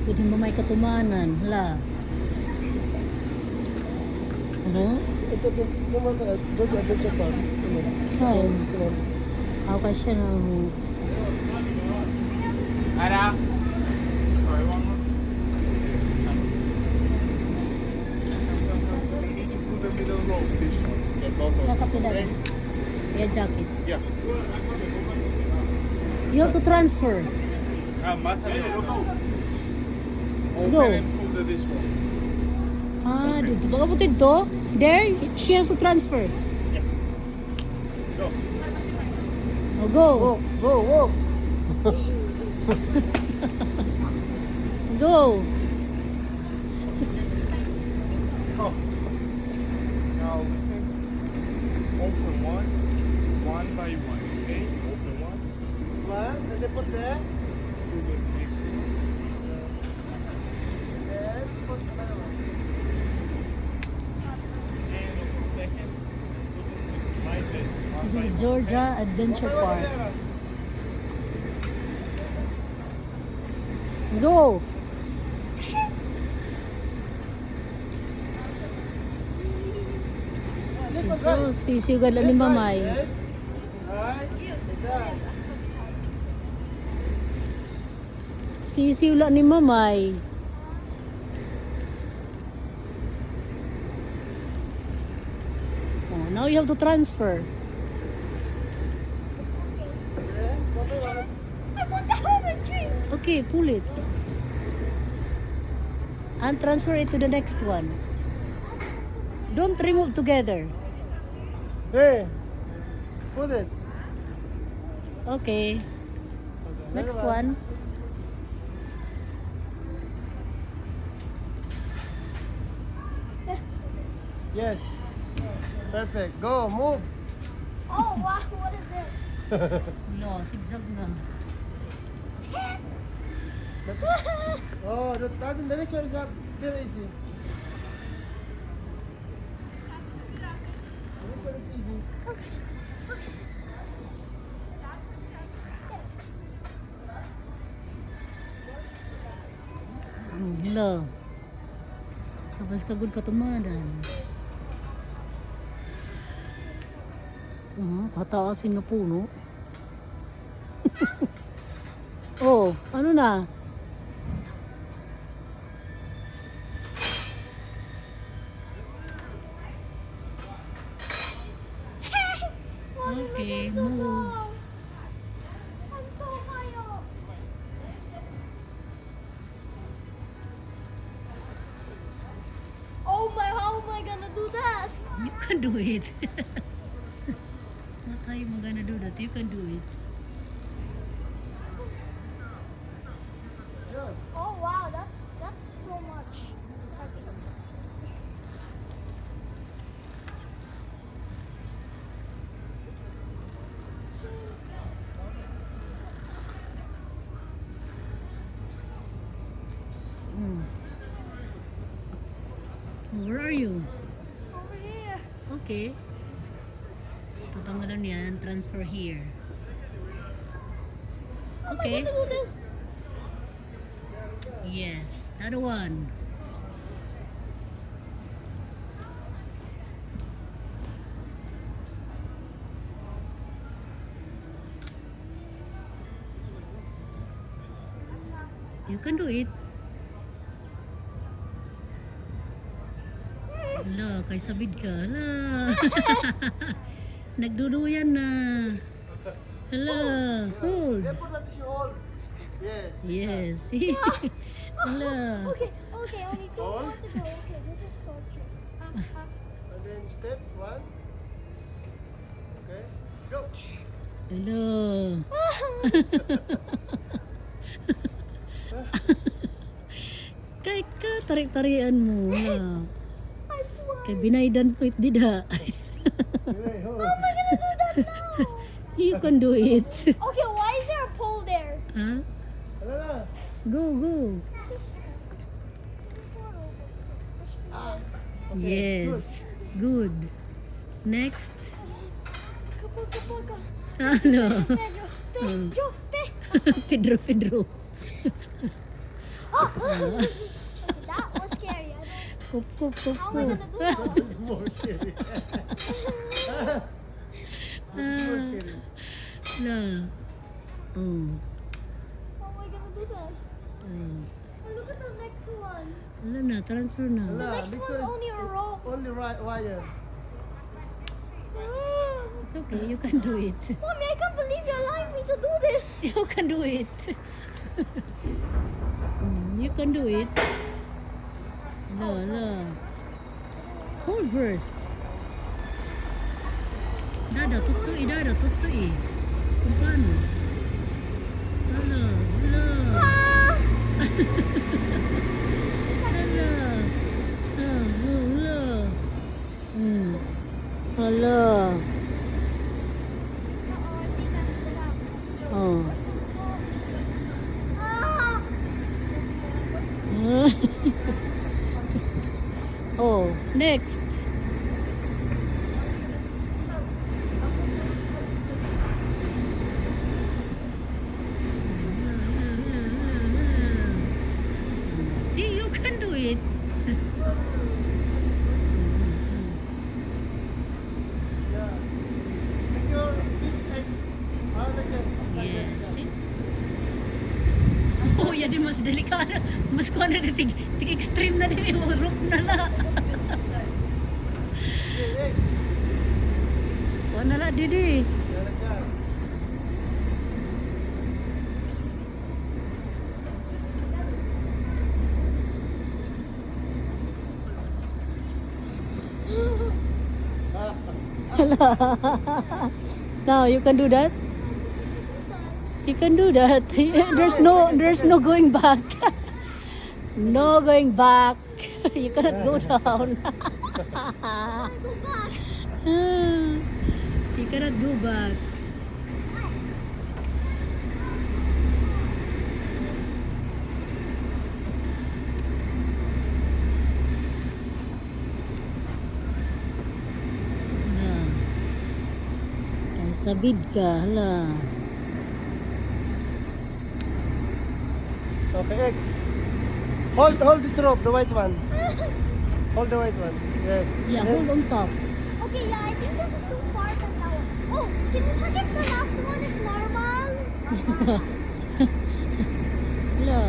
Taas ko din mo may katumanan. Hala. Ano? Ito, naman ka, doon adventure park. Ay. Ako kasi na. Ara. Sorry, one more. You need to put the middle row, this one. Get both of them. Kakapila. Yeah, jacket. Yeah. You have to transfer. Open Go. and pull the this one. Ah, dito. Baka po dito. There, she has to transfer. Go. Oh, go. Go, go. Go. Go. Now listen. Open one by one. Okay? Open one. One, and then put there. Do the next one. Then put another one. And open second. Put it like this. One This by is one, Georgia Adventure Park. Go. So, sisigal ni Mamay. Right? Done. Sisiw lang ni Mamay. Oh, now you have to transfer. Then, one by one. I want the helmet tree. Okay, pull it. And transfer it to the next one. Don't remove together. Hey, put it. Okay. Okay, Next another one. Yes. Perfect. Go, move. Oh wow, what is this? No, zigzag na. Oh, the next one is very easy. The next one is easy. Hala. Tapos kagod katumadan. Pataasin na puno. Oh, ano na? Okay, So move. long. I'm so high up. Oh my, how am I gonna do that? You can do it. What are you gonna do that? You can do it. Good. Oh wow, that's so much. Hmm. Where are you? Over here. Okay. Tatanggalan yan. Transfer here. How am I Okay. gonna do this? Yes. Other one. You can do it. Hala, kay sabid ka. Hala. Nagduduyan na. Hala. Hold. Then put that tissue hold. Yes. Yes. See? Hala. Okay, okay, only two Hold. more to go. Okay, this is so true. And then step one. Okay. Go. Hala. Kay ka, tarik-tarian mo. Hala. I'm trying. Kay binaydan po it dida. Okay, hold. You can do it. Okay, why is there a pole there? Huh? Ano na? Go, go. This is Okay, Yes. Good. Next. Kapag, kapag, Ano? Pedro, Pedro, Pedro. Pedro, Pedro. Okay, that was scary. Kup, kup, kup, How am I kup. gonna do that one? It's more scary. It's more scary. La. Mm. How am I gonna do that? Mm. Oh, look at the next one. Wala na, transfer na. The Wala, next this one's one is only a rope. Only wire. It's okay, you can do it. Mommy, I can't believe you're allowing me to do this. You can do it. You can do it. La, la. Hold first. Dada, tutui, dada, tutui. Kung paano? Hala, hala. Ah! Hala. Hala. Hala. Uh-oh, I think I'm set up. Oh. Ah! Oh, next. See, you can do it. Yeah. Make your feet X. Like that. Yes. See? Oh, yan din mas delikado. Mas kuha na din, tig extreme na din yung roof na la. Okay, X. Kuha na la, Didi. Yeah, like that. Now, you can do that? You can do that. There's no going back. No going back. You cannot go down. Go back. You cannot go back. Ay, sabid ka, hala. Okay, X. Hold this rope, the white one. Hold the white one. Yes. Yeah, hold on top. Okay, yeah, I think this is too far from that one. Oh, can you check if the last one is normal? Hala.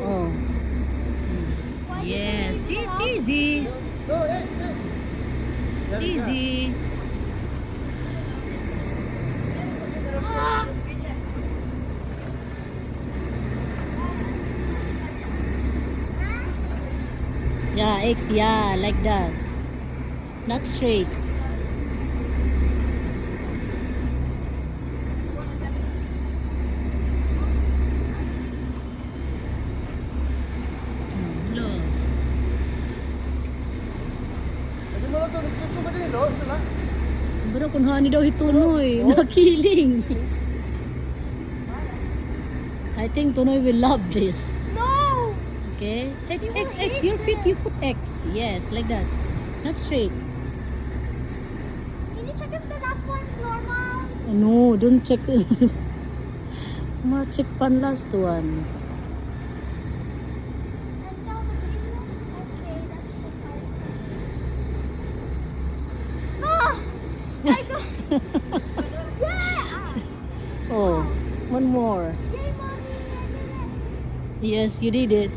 Oh. Why did Yes, they it's leave it easy. No, X, X. It's easy. up? Ah! Yeah, X, yeah, like that. Not straight. Hello. Pwede mo na ito. Nagsuso ba din, no? Ito lang. Bro, kung hani daw itunoy, nakiling. I think Tunoy will love this. No! Okay? X, You X, will X. hate Your feet, you this. put X. Yes, like that. Not straight. Can you check if the last one's normal? No, don't check. Ma-check pan last one. And tell the green one? Okay, that's the part. Ah! I got... yeah! Oh, one more. Yay, mommy! I did it! Yes, you did it.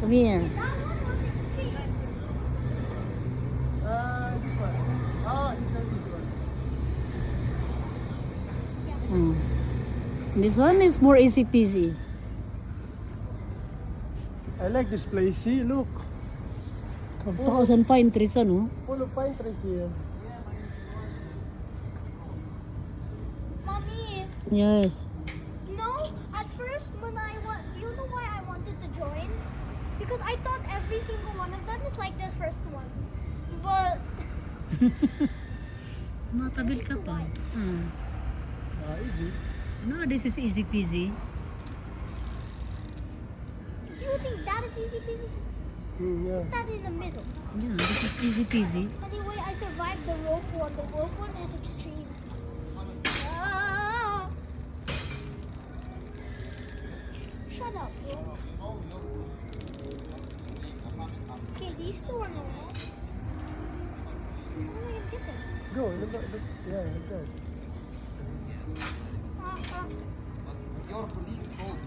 Come here. That one was extreme. This one. This one. This one is more easy peasy. I like this place. See, look. 1,000 pine trees, ano? Full of pine trees here. Mommy, Yes. no, at first when you know why I wanted to join? Because I thought every single one of them is like this first one. But Matabil ka pa. Easy. No, this is easy peasy. do you think that is easy peasy? Yeah. Put that in the middle. Yeah, this is easy peasy. Anyway, I survived the rope one. The rope one is extreme. Ah! Okay, these two are normal. How am I gonna get them? Go, look, yeah, like that.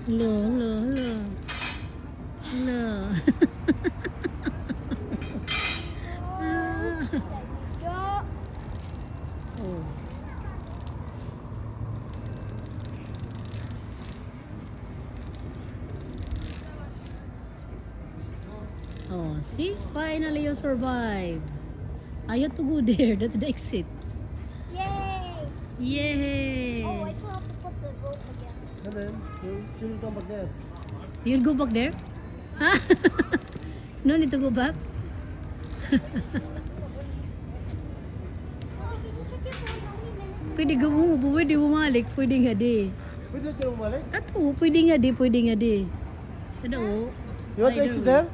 Hello, hello, hello. Hello. Go. Oh. Oh, see? Finally you survive. Ayaw to go there. That's the exit. Yay! Yay! Oh, I still have to put the rope again. And then, she'll come back there. You'll go back there? Huh? No need to go back? Okay, can you check it for how many minutes? Pwede pwede bumalik. Pwede nga di. Pwede tayo umalik? Ato, pwede nga di. Pwede nga di. Ano? You want to exit there?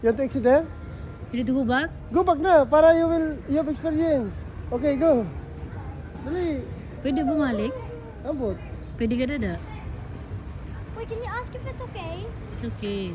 You want to exit there? You need to go back? Go back na, para you have experience. Okay, go. Dali. Pwede bumalik? Ambot. Pwede ka na da. Wait, can you ask if it's okay? It's okay.